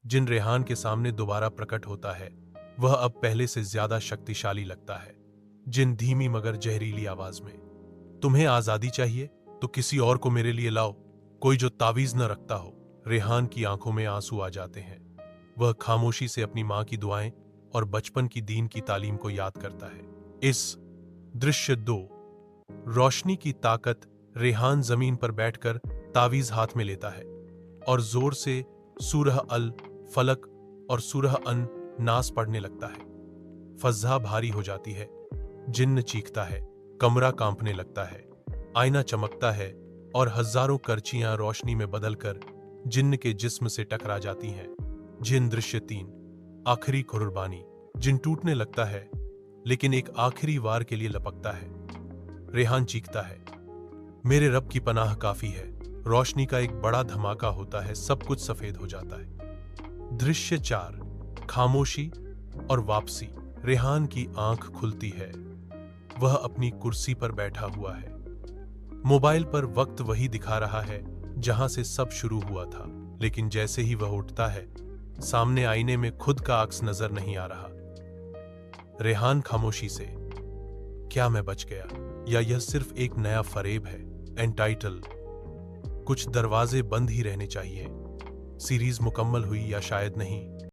जिन रेहान के सामने दोबारा प्रकट होता है वह अब पहले से ज्यादा शक्तिशाली लगता है। जिन धीमी मगर जहरीली आवाज में, तुम्हें आजादी चाहिए तो किसी और को मेरे लिए लाओ, कोई जो तावीज न रखता हो। रेहान की आंखों में आंसू आ जाते हैं। वह खामोशी से अपनी मां की दुआएं और बचपन की दीन की तालीम को याद करता है। इस दृश्य 2, रोशनी की ताकत। रेहान जमीन पर बैठकर तावीज हाथ में लेता है और जोर से सूरह अल फलक और सूरह अन नास पढ़ने लगता है। फज़्ज़ा भारी हो जाती है, जिन्न चीखता है, कमरा कांपने लगता है, आईना चमकता है और हजारों करचियां रोशनी में बदलकर जिन्न के जिस्म से टकरा जाती हैं। जिन दृश्य 3, आखिरी कुर्बानी। जिन टूटने लगता है लेकिन एक आखिरी वार के लिए लपकता है। रेहान चीखता है, मेरे रब की पनाह काफी है। रोशनी का एक बड़ा धमाका होता है, सब कुछ सफेद हो जाता है। दृश्य 4, खामोशी और वापसी। रेहान की आंख खुलती है। वह अपनी कुर्सी पर बैठा हुआ है। मोबाइल पर वक्त वही दिखा रहा है जहां से सब शुरू हुआ था, लेकिन जैसे ही वह उठता है सामने आईने में खुद का अक्स नजर नहीं आ रहा। रेहान खामोशी से, क्या मैं बच गया या यह सिर्फ एक नया फरेब है? एंटाइटल। कुछ दरवाजे बंद ही रहने चाहिए। सीरीज मुकम्मल हुई या शायद नहीं।